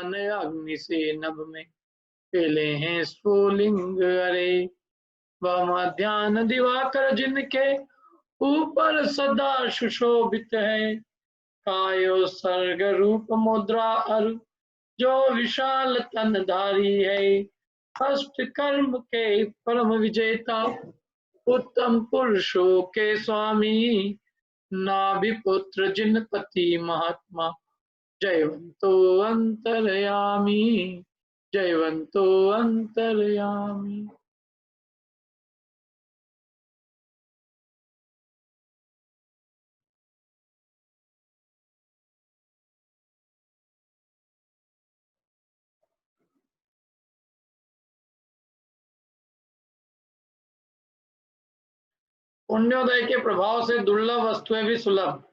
ज्ञान अग्नि से नभ में पेले हैं स्फुलिंग अरे। वह ध्यान दिवाकर जिनके ऊपर सदा सुशोभित है। कायो सर्ग रूप मुद्रा अरु जो विशाल तनधारी है। अष्ट कर्म के परम विजेता उत्तम पुरुषों के स्वामी। नाभि पुत्र जिनपति महात्मा जयवंतो अंतर्यामी। जयवंतो अंतर्यामी। पुण्योदय के प्रभाव से दुर्लभ वस्तुएं भी सुलभ।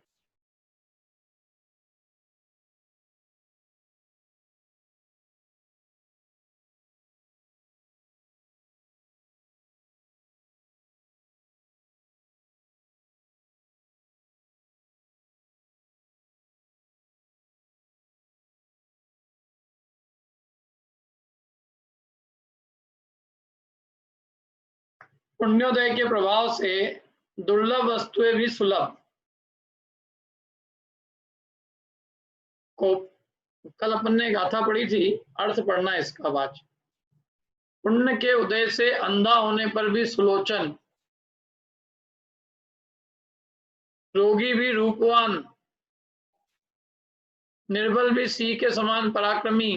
पुण्योदय के प्रभाव से दुर्लभ वस्तुएं भी सुलभ। को कल अपन ने गाथा पढ़ी थी, अर्थ पढ़ना इसका बाद। पुण्य के उदय से अंधा होने पर भी सुलोचन, रोगी भी रूपवान, निर्बल भी सिंह के समान पराक्रमी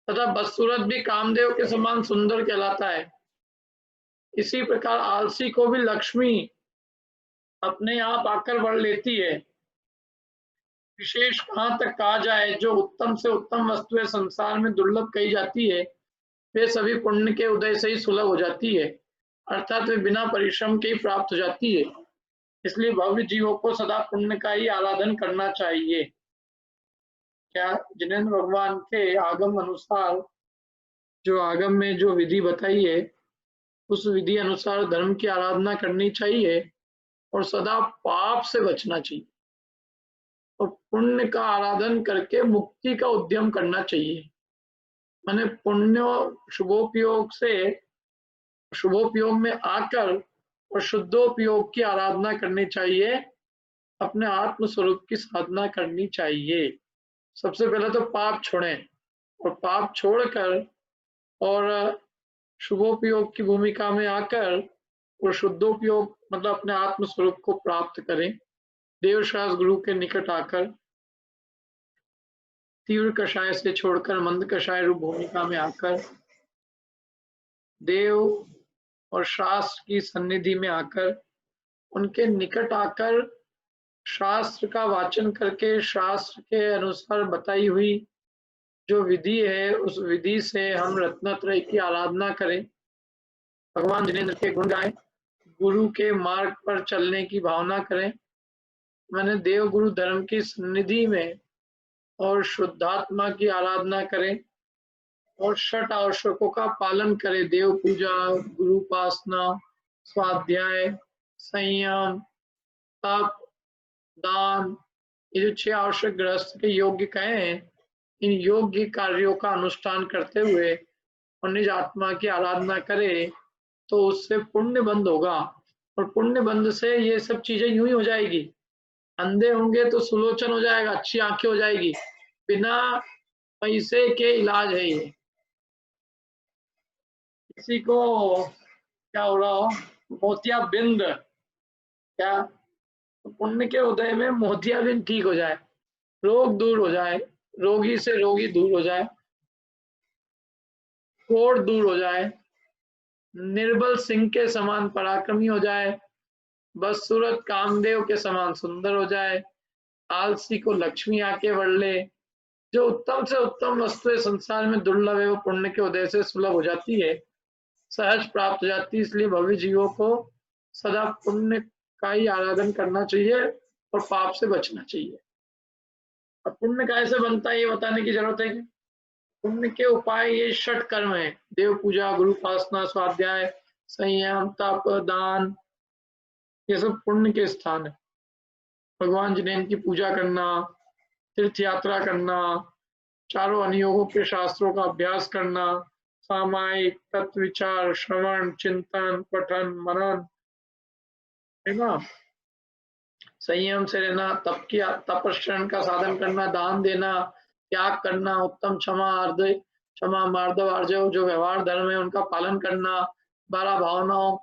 तथा बदसूरत भी कामदेव के समान सुंदर कहलाता है। इसी प्रकार आलसी को भी लक्ष्मी अपने आप आकर वर्ण लेती है। विशेष कहां तक कहा जाए, जो उत्तम से उत्तम वस्तुएं संसार में दुर्लभ कही जाती है वे सभी पुण्य के उदय से ही सुलभ हो जाती है, अर्थात वे बिना परिश्रम के ही प्राप्त हो जाती है। इसलिए भव्य जीवों को सदा पुण्य का ही आराधन करना चाहिए। क्या जिनेंद्र भगवान के आगम अनुसार, जो आगम में जो विधि बताई है उस विधि अनुसार धर्म की आराधना करनी चाहिए और सदा पाप से बचना चाहिए और पुण्य का आराधन करके मुक्ति का उद्यम करना चाहिए। माने पुण्य शुभोपयोग से शुभोपयोग में आकर और शुद्धोपयोग की आराधना करनी चाहिए, अपने आत्म स्वरूप की साधना करनी चाहिए। सबसे पहले तो पाप छोड़ें और पाप छोड़कर और शुभोपयोग की भूमिका में आकर और शुद्धोपयोग मतलब अपने आत्म स्वरूप को प्राप्त करें। देवशास्त्र गुरु के निकट आकर तीव्र कषाय से छोड़कर मंद कषाय रूप भूमिका में आकर देव और शास्त्र की सन्निधि में आकर उनके निकट आकर शास्त्र का वाचन करके शास्त्र के अनुसार बताई हुई जो विधि है उस विधि से हम रत्नत्रय की आराधना करें, भगवान जिनेंद्र के गुण गाएं, गुरु के मार्ग पर चलने की भावना करें। मैंने देव गुरु धर्म की सन्निधि में और शुद्धात्मा की आराधना करें और षट आवश्यकों का पालन करें। देव पूजा, गुरु उपासना, स्वाध्याय, संयम, तप, दान, ये जो 6 आवश्यक गृहस्थ के योग्य कहे हैं, इन योग्य कार्यों का अनुष्ठान करते हुए और निज आत्मा की आराधना करे तो उससे पुण्य बंद होगा और पुण्य बंद से ये सब चीजें यूं ही हो जाएगी। अंधे होंगे तो सुलोचन हो जाएगा, अच्छी आंखें हो जाएगी, बिना पैसे के इलाज है ये। किसी को क्या हो रहा हो, मोतियाबिंद, क्या पुण्य के उदय में मोतियाबिंद ठीक हो जाए, रोग दूर हो जाए, रोगी से रोगी दूर हो जाए, कोढ़ दूर हो जाए, निर्बल सिंह के समान पराक्रमी हो जाए, बदसूरत कामदेव के समान सुंदर हो जाए, आलसी को लक्ष्मी आके वड़ ले। जो उत्तम से उत्तम वस्तुएं संसार में दुर्लभ है वो पुण्य के उदय से सुलभ हो जाती है, सहज प्राप्त हो जाती है। इसलिए भव्य जीवों को सदा पुण्य का ही आराधन करना चाहिए और पाप से बचना चाहिए। अब पुण्य कैसे बनता है ये बताने की जरूरत है। पुण्य के उपाय ये षट कर्म है, देव पूजा, गुरु उपासना, स्वाध्याय, संयम, तप, दान, ये सब पुण्य के स्थान है। भगवान जिनेंद्र की पूजा करना, तीर्थ यात्रा करना, चारों अनुयोगों के शास्त्रों का अभ्यास करना, सामायिक तत्व विचार, श्रवण, चिंतन, पठन, मनन, है ना, संयम से रहना, तपस्रण का साधन करना, दान देना, त्याग करना, उत्तम क्षमा मार्दव आर्जव जो व्यवहार धर्म है उनका पालन करना, 12 भावनाओं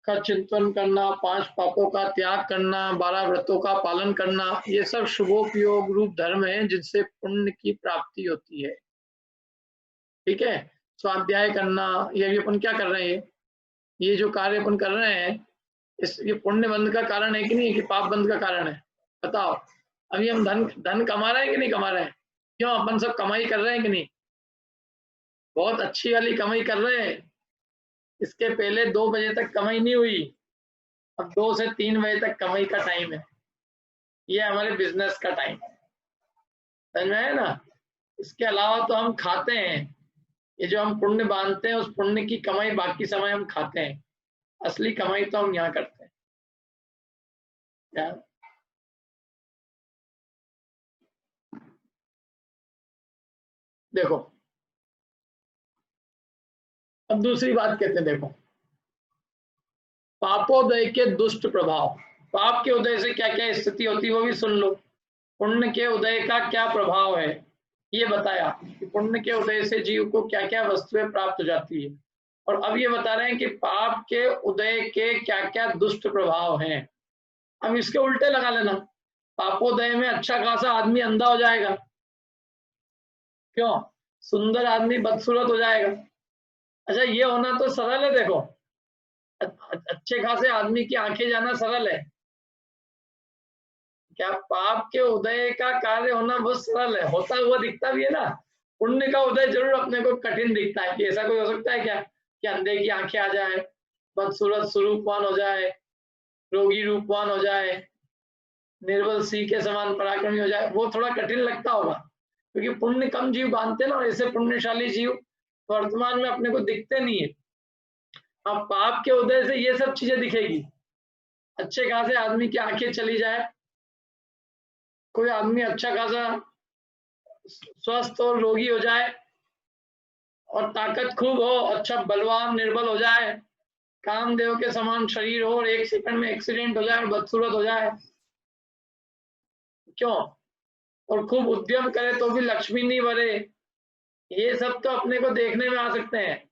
का चिंतन करना, 5 पापों का त्याग करना, 12 व्रतों का पालन करना, ये सब शुभोपयोग रूप धर्म है जिनसे पुण्य की प्राप्ति होती है। ठीक है, स्वाध्याय करना, ये भी अपन क्या कर रहे हैं, ये जो कार्य अपन कर रहे हैं ये पुण्य बंध का कारण है कि नहीं, कि पाप बंध का कारण है, बताओ। अभी हम धन धन कमा रहे हैं कि नहीं कमा रहे हैं, क्यों अपन सब कमाई कर रहे हैं कि नहीं, बहुत अच्छी वाली कमाई कर रहे हैं। इसके पहले 2 बजे तक कमाई नहीं हुई, अब 2 से 3 बजे तक कमाई का टाइम है, ये हमारे बिजनेस का टाइम है, समझ में है ना। इसके अलावा तो हम खाते हैं, ये जो हम पुण्य बांधते हैं उस पुण्य की कमाई बाकी समय हम खाते हैं, असली कमाई तो हम यहाँ करते हैं यार। देखो अब दूसरी बात कहते हैं, देखो पापोदय के दुष्ट प्रभाव, पाप के उदय से क्या क्या स्थिति होती है वो भी सुन लो। पुण्य के उदय का क्या प्रभाव है ये बताया कि पुण्य के उदय से जीव को क्या क्या वस्तुएं प्राप्त हो जाती है, और अब ये बता रहे हैं कि पाप के उदय के क्या क्या दुष्ट प्रभाव हैं। अब इसके उल्टे लगा लेना, पापोदय में अच्छा खासा आदमी अंधा हो जाएगा, क्यों, सुंदर आदमी बदसूरत हो जाएगा। अच्छा ये होना तो सरल है, देखो अच्छे खासे आदमी की आंखें जाना सरल है, क्या पाप के उदय का कार्य होना बहुत सरल है, होता हुआ दिखता भी है ना। पुण्य का उदय जरूर अपने को कठिन दिखता है, कि ऐसा कोई हो सकता है क्या कि अंधे की आंखें आ जाए, बदसूरत स्वरूपवान हो जाए, रोगी रूपवान हो जाए, निर्बल सिंह के समान पराक्रमी हो जाए, वो थोड़ा कठिन लगता होगा, क्योंकि पुण्य कम जीव बांधते ना, और ऐसे पुण्यशाली जीव वर्तमान में अपने को दिखते नहीं है। अब पाप के उदय से ये सब चीजें दिखेगी, अच्छे खासे आदमी की आंखें चली जाए, कोई आदमी अच्छा खासा स्वस्थ और रोगी हो जाए, और ताकत खूब हो, अच्छा बलवान निर्बल हो जाए, कामदेव के समान शरीर हो और 1 सेकंड में एक्सीडेंट हो जाए और बदसूरत हो जाए, क्यों, और खूब उद्यम करे तो भी लक्ष्मी नहीं भरे, ये सब तो अपने को देखने में आ सकते हैं,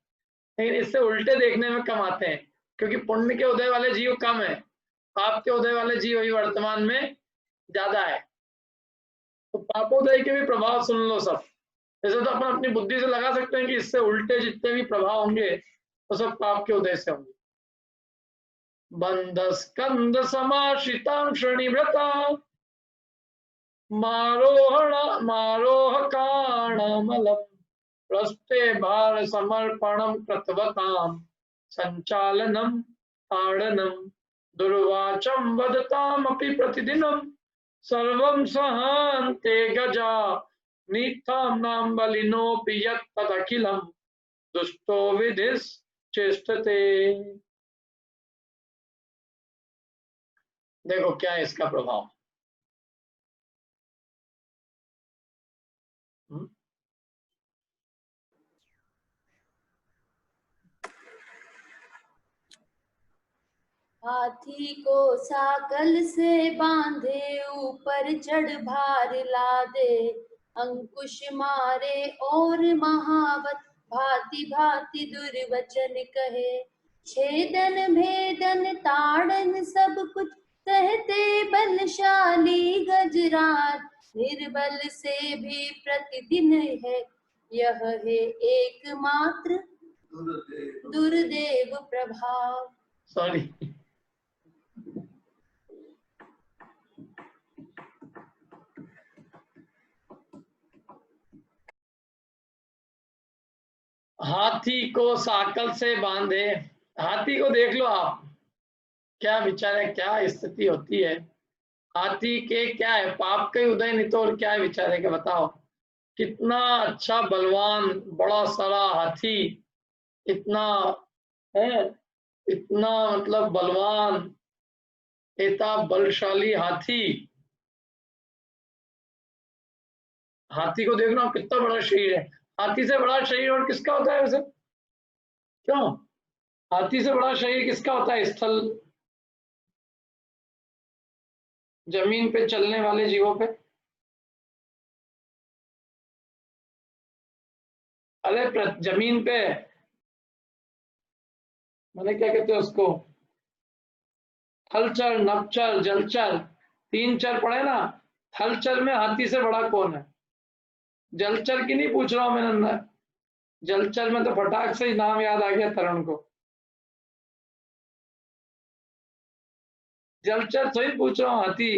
लेकिन इससे उल्टे देखने में कम आते हैं, क्योंकि पुण्य के उदय वाले जीव कम है, पाप के उदय वाले जीव ही वर्तमान में ज्यादा है। तो पापोदय के भी प्रभाव सुन लो सब, जैसे तो अपन अपनी बुद्धि से लगा सकते हैं कि इससे उल्टे जितने भी प्रभाव होंगे वो सब पाप के उदय से होंगे। बंध स्कंद समाश्रितां श्रेणीव्रता मारोह काणमलम प्रस्ते भार समर्पणम कृतवताम संचालनम ताड़नम दुर्वाचम वदताम अपि प्रतिदिनम सर्वं सहन्ते गजा नीतां नाम बलिनोऽपि यत्तदखिलं दुष्टो विधिश्चेष्टते। देखो क्या है इसका प्रभाव। हाथी को साकल से बांधे ऊपर चढ़ भार लादे, अंकुश मारे और महावत भांति भांति दुर्वचन कहे, छेदन भेदन ताड़न सब कुछ सहते बलशाली गजराज, निर्बल से भी प्रतिदिन है यह है एकमात्र दुर्देव प्रभाव। सॉरी हाथी को साकल से बांधे, हाथी को देख लो आप, क्या विचार है, क्या स्थिति होती है, हाथी के क्या है, पाप के उदय नहीं तो और क्या है विचार है कि बताओ, कितना अच्छा बलवान बड़ा सारा हाथी, इतना है, इतना मतलब बलवान, इतना बलशाली हाथी, हाथी को देखना कितना बड़ा शरीर है, हाथी से बड़ा शरीर और किसका होता है वैसे? क्यों? हाथी से बड़ा शरीर किसका होता है? स्थल जमीन पे चलने वाले जीवों पे। अरे जमीन पे मैंने क्या कहते हैं उसको, थलचर, नभचर, जलचर, 3 चर पढ़े ना। थलचर में हाथी से बड़ा कौन है? जलचर की नहीं पूछ रहा हूं मैं नंदा, जलचर में तो फटाक से ही नाम याद आ गया तरुण को। जलचर तो ही पूछ रहा हूँ, हाथी,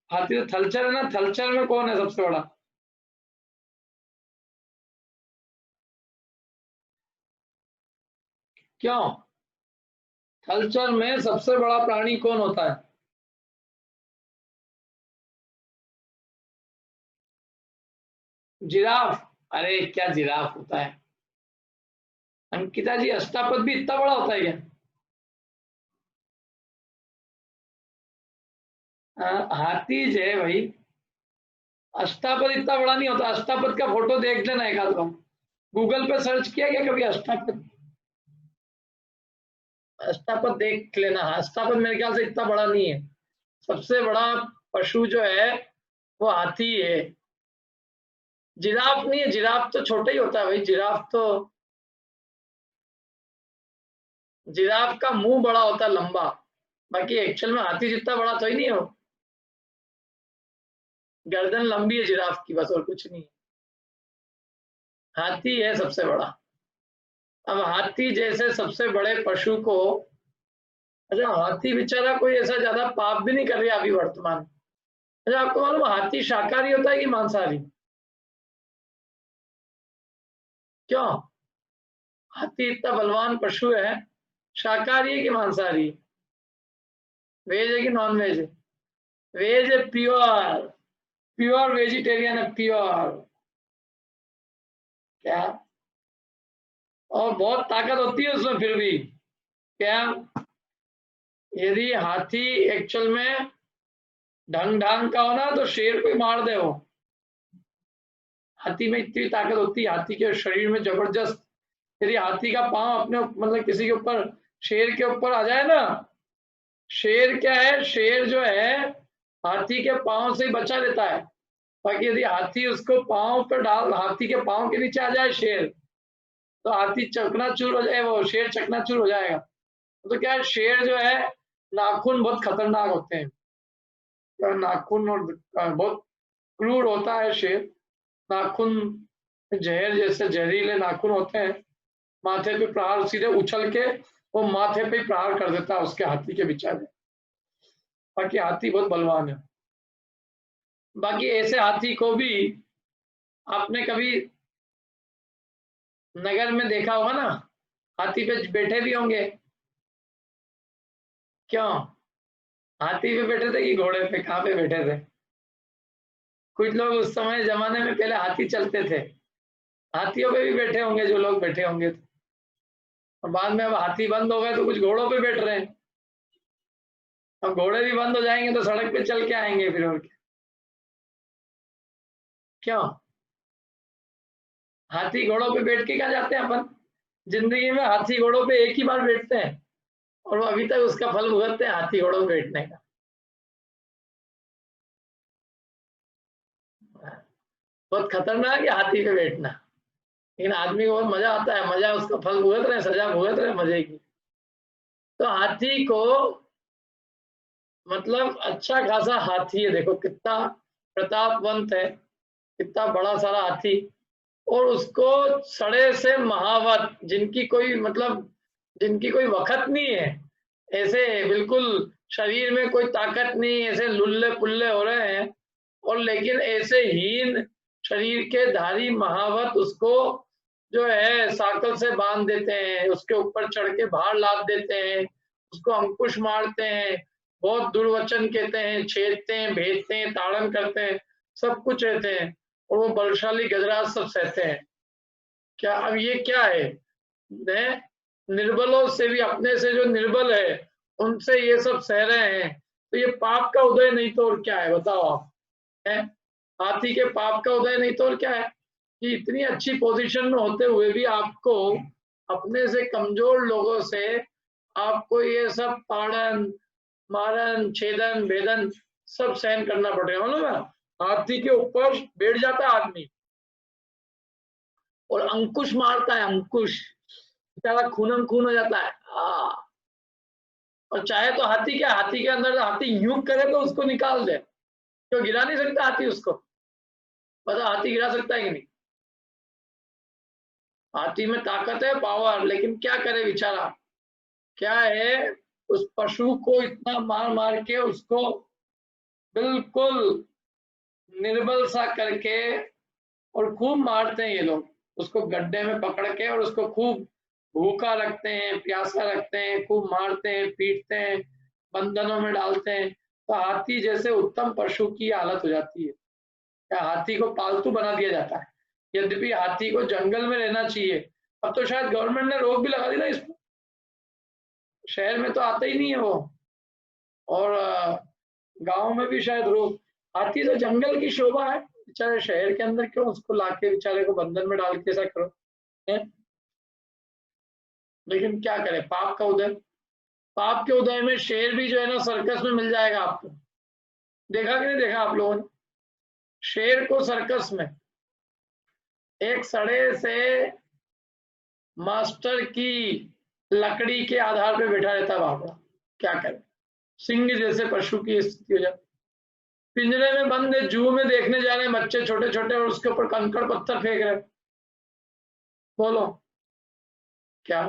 हाथी तो थलचर है ना, थलचर में कौन है सबसे बड़ा? क्यों? थलचर में सबसे बड़ा प्राणी कौन होता है? जिराफ। अरे क्या जिराफ होता है अंकिता जी, अष्टापद भी इतना बड़ा होता है क्या? हाथी जो है भाई, अष्टापद इतना बड़ा नहीं होता। अष्टापद का फोटो देख लेना एक आध बार, गूगल पे सर्च किया क्या कभी अष्टापद? अष्टापद देख लेना, अष्टापद मेरे ख्याल से इतना बड़ा नहीं है। सबसे बड़ा पशु जो है वो हाथी है, जिराफ नहीं है। जिराफ तो छोटा ही होता है भाई, जिराफ का मुंह बड़ा होता है, लंबा। बाकी एक्चुअल में हाथी जितना बड़ा तो ही नहीं हो, गर्दन लंबी है जिराफ की बस, और कुछ नहीं है। हाथी है सबसे बड़ा। अब हाथी जैसे सबसे बड़े पशु को, अच्छा हाथी बेचारा कोई ऐसा ज्यादा पाप भी नहीं कर रहा अभी वर्तमान। अच्छा आपको मालूम हाथी शाकाहारी होता है कि मांसाहारी? क्यों? हाथी इतना बलवान पशु है, शाकाहारी है कि मांसाहारी? वेज है कि नॉन वेज है? वेज है, प्योर, प्योर वेजिटेरियन है, प्योर। क्या? और बहुत ताकत होती है उसमें फिर भी। क्या? यदि हाथी एक्चुअल में ढंग ढंग का हो ना तो शेर को ही मार दे वो। हाथी में इतनी ताकत होती है, हाथी के शरीर में जबरदस्त। यदि हाथी का पांव अपने मतलब किसी के ऊपर, शेर के ऊपर आ जाए ना, शेर क्या है, शेर जो है हाथी के पांव से ही बचा लेता है। बाकी यदि हाथी उसको पांव पर डाल, हाथी के पांव के नीचे आ जाए शेर, तो हाथी चकनाचूर हो जाए, वो शेर चकनाचूर हो जाएगा। तो क्या है, शेर जो है नाखून बहुत खतरनाक होते हैं, नाखून और बहुत क्रूर होता है शेर। नाखून जहर जैसे जहरीले नाखून होते हैं, माथे पे प्रहार सीधे उछल के वो माथे पे प्रहार कर देता है उसके, हाथी के बेचारे। बाकी हाथी बहुत बलवान है। बाकी ऐसे हाथी को भी आपने कभी नगर में देखा होगा ना, हाथी पे बैठे भी होंगे। क्यों? हाथी पे बैठे थे कि घोड़े पे, कहाँ पे बैठे थे? कुछ लोग उस समय जमाने में पहले हाथी चलते थे, हाथियों पे भी बैठे होंगे जो लोग बैठे होंगे। और बाद में अब हाथी बंद हो गए तो कुछ घोड़ों पे बैठ रहे हैं। अब घोड़े भी बंद हो जाएंगे तो सड़क पे चल के आएंगे फिर, और क्या? क्यों? हाथी घोड़ों पे बैठ के क्या जाते हैं अपन? जिंदगी में हाथी घोड़ों पे एक ही बार बैठते हैं, और वो अभी तक उसका फल भुगतते हैं, हाथी घोड़ों पे बैठने का। बहुत खतरनाक है हाथी पे बैठना, लेकिन आदमी को बहुत मजा आता है, मजा उसका फल भुगत रहे, सजा भुगत रहे मजे की। तो हाथी को मतलब अच्छा खासा हाथी है, देखो कितना प्रतापवंत है, कितना बड़ा सारा हाथी। और उसको सड़े से महावत, जिनकी कोई मतलब, जिनकी कोई वक्त नहीं है, ऐसे बिल्कुल शरीर में कोई ताकत नहीं, ऐसे लुल्ले पुल्ले हो रहे हैं, और लेकिन ऐसे हीन शरीर के धारी महावत उसको जो है साकल से बांध देते हैं, उसके ऊपर चढ़ के बाहर लाद देते हैं, उसको अंकुश मारते हैं, बहुत दुर्वचन कहते हैं, छेदते हैं, भेजते हैं, ताड़न करते हैं, सब कुछ रहते हैं, और वो बलशाली गजराज सब सहते हैं। क्या अब ये क्या है? निर्बलों से भी, अपने से जो निर्बल है उनसे ये सब सह रहे हैं, तो ये पाप का उदय नहीं तो और क्या है बताओ आप? है हाथी के पाप का उदय नहीं तो और क्या है कि इतनी अच्छी पोजीशन में होते हुए भी आपको अपने से कमजोर लोगों से आपको ये सब ताड़न मारन छेदन भेदन सब सहन करना पड़ेगा। मालूम है, हाथी के ऊपर बैठ जाता है आदमी और अंकुश मारता है, अंकुश बेचारा खूनन खून हो जाता है। और चाहे तो हाथी क्या, हाथी के अंदर हाथी यूं करे तो उसको निकाल दे, क्यों गिरा नहीं सकता हाथी उसको? पता हाथी गिरा सकता है कि नहीं? हाथी में ताकत है, पावर, लेकिन क्या करे बेचारा, क्या है उस पशु को इतना मार मार के उसको बिल्कुल निर्बल सा करके, और खूब मारते हैं ये लोग उसको गड्ढे में पकड़ के, और उसको खूब भूखा रखते हैं, प्यासा रखते हैं, खूब मारते हैं, पीटते हैं, बंधनों में डालते हैं। तो हाथी जैसे उत्तम पशु की हालत हो जाती है, क्या हाथी को पालतू बना दिया जाता है। यद्यपि हाथी को जंगल में रहना चाहिए, अब तो शायद गवर्नमेंट ने रोक भी लगा दी ना इसमें, शहर में तो आता ही नहीं है वो, और गांव में भी शायद रोक। हाथी तो जंगल की शोभा है, बेचारे शहर के अंदर क्यों उसको लाके बेचारे को बंधन में डाल के ऐसा करो है? लेकिन क्या करें, पाप का उदय, पाप के उदय में शेर भी जो है ना सर्कस में मिल जाएगा आपको। देखा कि नहीं देखा आप लोगों ने शेर को सर्कस में? एक सड़े से मास्टर की लकड़ी के आधार पे बैठा रहता है वहां पर, क्या करे, सिंह जैसे पशु की स्थिति हो जाती। पिंजरे में बंद है, जू में देखने जा रहे हैं बच्चे छोटे छोटे, और उसके ऊपर कंकड़ पत्थर फेंक रहे, बोलो क्या?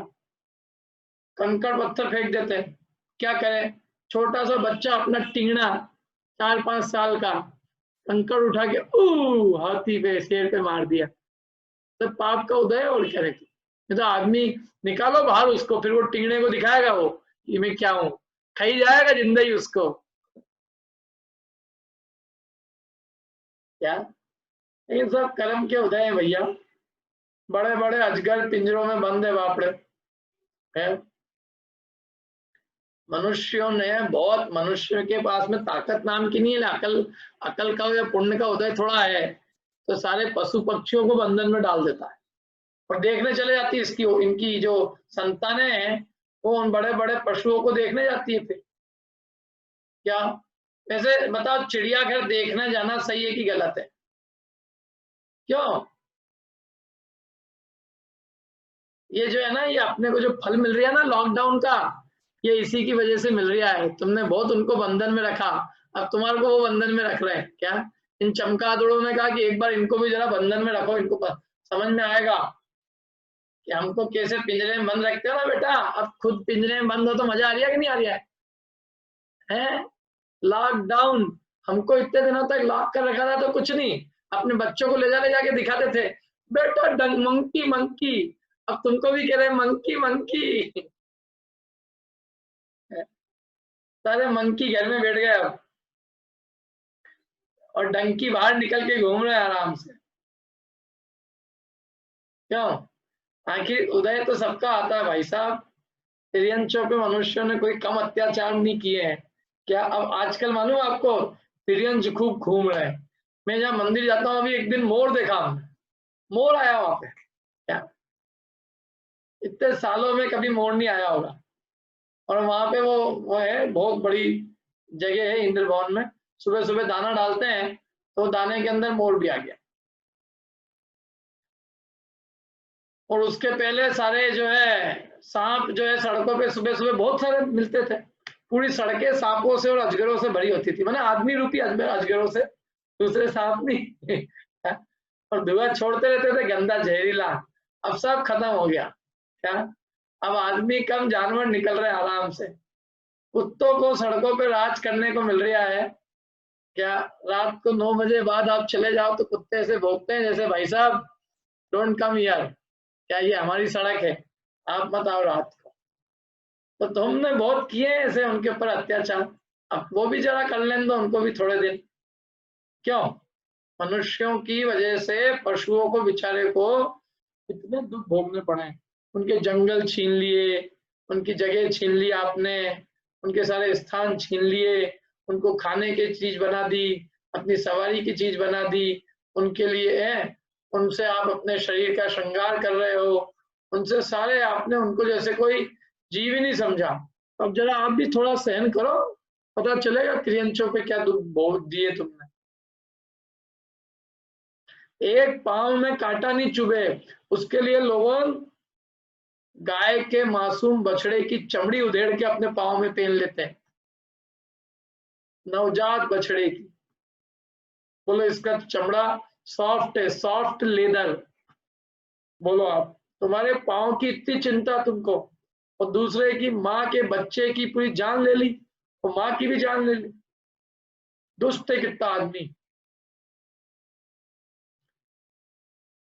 कंकड़ पत्थर फेंक देते हैं, क्या करें? छोटा सा बच्चा अपना टिंगना 4-5 साल का कंकड़ उठा के हाथी पे शेर पे मार दिया, तो पाप का उदय। और क्या रहे तो आदमी निकालो बाहर उसको, फिर वो टिंगने को दिखाएगा वो कि मैं क्या हूं, खाई जाएगा जिंदगी उसको, क्या? ये सब कर्म के उदय है भैया। बड़े बड़े अजगर पिंजरों में बंद है बापड़े है। मनुष्यों ने बहुत, मनुष्य के पास में ताकत नाम की नहीं है, अकल, अकल का या पुण्य का उदय थोड़ा है, तो सारे पशु पक्षियों को बंधन में डाल देता है और देखने चले जाती है इसकी, इनकी जो संतानें हैं वो उन बड़े बड़े पशुओं को देखने जाती है। फिर क्या वैसे बताओ, चिड़ियाघर देखने जाना सही है कि गलत है? क्यों? ये जो है ना, ये अपने को जो फल मिल रहा है ना लॉकडाउन का, ये इसी की वजह से मिल रहा है। तुमने बहुत उनको बंधन में रखा, अब तुम्हारे को वो बंधन में रख रहे हैं क्या? इन चमगादड़ों ने कहा कि एक बार इनको भी जरा बंधन में रखो, इनको समझ में आएगा कि हमको कैसे पिंजरे में बंद रखते हो ना बेटा। अब खुद पिंजरे में बंद हो तो मजा आ रही है कि नहीं आ रही है? लॉकडाउन, हमको इतने दिनों तक लॉक कर रखा था तो कुछ नहीं, अपने बच्चों को ले जाके दिखाते थे, बेटा मंकी मंकी, अब तुमको भी कह रहे हैं मंकी मंकी। सारे मंकी घर में बैठ गए अब, और डंकी बाहर निकल के घूम रहे हैं आराम से। क्यों? आखिर उदय तो सबका आता है भाई साहब, तिर्यंचों पे मनुष्यों ने कोई कम अत्याचार नहीं किए हैं क्या? अब आजकल मालूम आपको तिर्यंच खूब घूम रहे हैं। मैं जहाँ मंदिर जाता हूँ, अभी एक दिन मोर देखा, मोर आया वहां पे, क्या इतने सालों में कभी मोर नहीं आया होगा। और वहां पे वो है, बहुत बड़ी जगह है इंद्र भवन में, सुबह सुबह दाना डालते हैं तो दाने के अंदर मोर भी आ गया। और उसके पहले सारे जो है सांप जो है सड़कों पे सुबह सुबह बहुत सारे मिलते थे, पूरी सड़कें सांपों से और अजगरों से भरी होती थी, माने आदमी रूपी अजगरों से, दूसरे सांप नहीं। और धुआं छोड़ते रहते थे गंदा जहरीला। अब सब खत्म हो गया, क्या? अब आदमी कम, जानवर निकल रहे आराम से। कुत्तों को सड़कों पे राज करने को मिल रहा है, क्या? रात को 9 बजे बाद आप चले जाओ तो कुत्ते ऐसे भौंकते हैं जैसे भाई साहब डोंट कम हियर, क्या ये हमारी सड़क है, आप मत आओ रात को। तो तुमने बहुत किए ऐसे उनके ऊपर अत्याचार, अब वो भी जरा कर लें दो उनको भी थोड़े दिन। क्यों? मनुष्यों की वजह से पशुओं को बेचारे को इतने दुख भोगने पड़े, उनके जंगल छीन लिए, उनकी जगह छीन ली आपने, उनके सारे स्थान छीन लिए, उनको खाने की चीज बना दी, अपनी सवारी की चीज बना दी, उनके लिए है, उनसे आप अपने शरीर का श्रृंगार कर रहे हो, उनसे सारे आपने उनको जैसे कोई जीव ही नहीं समझा। अब जरा आप भी थोड़ा सहन करो, पता चलेगा त्रियंचों पे क्या दुख भोग दिए तुमने। एक पांव में कांटा नहीं चुभे, उसके लिए लोगों गाय के मासूम बछड़े की चमड़ी उधेड़ के अपने पांव में पहन लेते हैं, नवजात बछड़े की। बोलो इसका चमड़ा सॉफ्ट है, सॉफ्ट लेदर। बोलो आप, तुम्हारे पांव की इतनी चिंता तुमको, और दूसरे की माँ के बच्चे की पूरी जान ले ली, और माँ की भी जान ले ली। दुष्ट है कितना आदमी।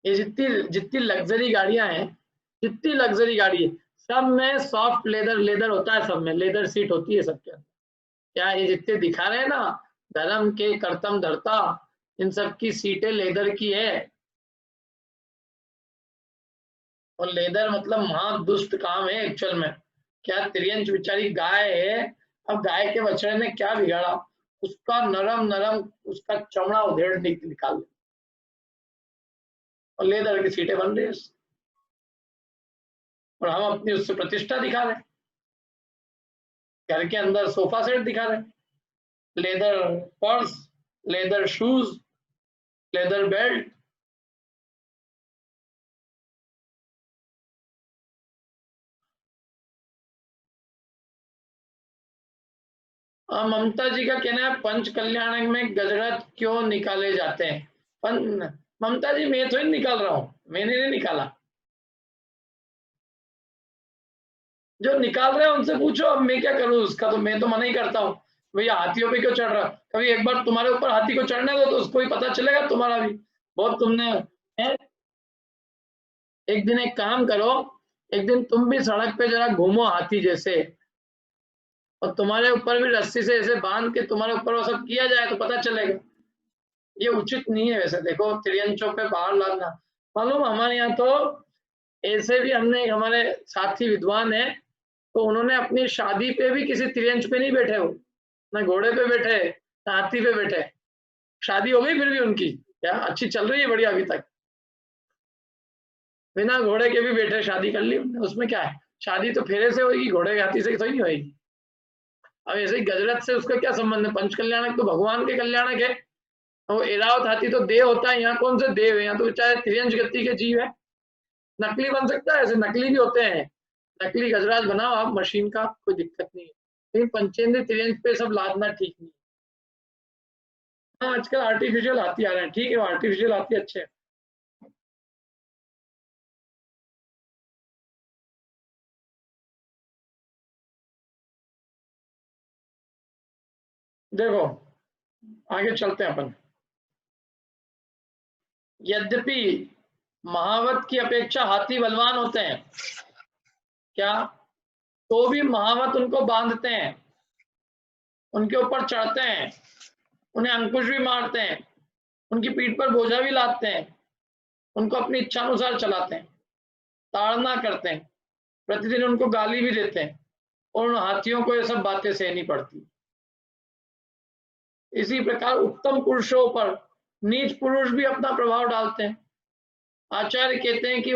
ये जितनी जितनी लग्जरी गाड़ियां हैं, जितनी लग्जरी गाड़ी है, सब में सॉफ्ट लेदर लेदर होता है, सब में लेदर सीट होती है सबके अंदर। क्या ये जितने दिखा रहे हैं ना, धर्म के करतम धरता, इन सब की सीटें लेदर की है। और लेदर मतलब महा दुष्ट काम है एक्चुअल में। क्या त्रियंच बेचारी गाय है, अब गाय के बछड़े ने क्या बिगाड़ा, उसका नरम नरम उसका चमड़ा उधेड़ निकाल दे, और लेदर की सीटें बन रही है, और हम अपनी उससे प्रतिष्ठा दिखा रहे, घर के अंदर सोफा सेट दिखा रहे, leather purse, leather shoes, leather belt. Mamta ji का कहना है पंच कल्याण में गजरत क्यों निकाले जाते हैं। ममता जी मैं तो ही निकाल रहा हूं, मैंने नहीं निकाला, जो निकाल रहे हैं उनसे पूछो, अब मैं क्या करूं उसका, तो मैं तो मना ही करता हूँ। भैया हाथियों पे क्यों चढ़ रहा, कभी एक बार तुम्हारे ऊपर हाथी को चढ़ने दो तो उसको ही पता चलेगा तुम्हारा भी। बहुत तुमने है? एक दिन एक काम करो, एक दिन तुम भी सड़क पे जरा घूमो हाथी जैसे, और तुम्हारे ऊपर भी रस्सी से ऐसे बांध के तुम्हारे ऊपर वो सब किया जाए तो पता चलेगा। ये उचित नहीं है वैसे, देखो त्रियंचों पे बाहर लाना। मालूम हमारे यहाँ तो ऐसे भी, हमने हमारे साथी विद्वान है, तो उन्होंने अपनी शादी पे भी किसी त्रियंच पे नहीं बैठे, हो ना घोड़े पे बैठे ना हाथी पे बैठे, शादी हो गई फिर भी उनकी, क्या अच्छी चल रही है बढ़िया अभी तक, बिना घोड़े के भी बैठे शादी कर ली उन्होंने, उसमें क्या है, शादी तो फेरे से होगी, घोड़े हाथी से तो नहीं होगी। अब ऐसे ही गजरत से उसका क्या संबंध है, पंच कल्याणक तो भगवान के कल्याणक है, वो एरावत हाथी तो देव होता है, यहाँ कौन से देव है, यहाँ तो चाहे त्रियंच गति के जीव है। नकली बन सकता है, ऐसे नकली भी होते हैं, नकली गजराज बनाओ आप मशीन का, कोई दिक्कत नहीं है, लेकिन पंचेंद्र त्रियंच पे सब लादना ठीक नहीं। हाँ आजकल आर्टिफिशियल हाथी आ रहे हैं, ठीक है, आर्टिफिशियल हाथी अच्छे हैं। देखो आगे चलते हैं अपन। यद्यपि महावत की अपेक्षा हाथी बलवान होते हैं, क्या, तो भी महावत उनको बांधते हैं, उनके ऊपर चढ़ते हैं, उन्हें अंकुश भी मारते हैं, उनकी पीठ पर बोझा भी लादते हैं, उनको अपनी इच्छा अनुसार चलाते हैं, ताड़ना करते हैं, प्रतिदिन उनको गाली भी देते हैं, और उन हाथियों को ये सब बातें सहनी पड़ती। इसी प्रकार उत्तम पुरुषों पर नीच पुरुष भी अपना प्रभाव डालते हैं। आचार्य कहते हैं कि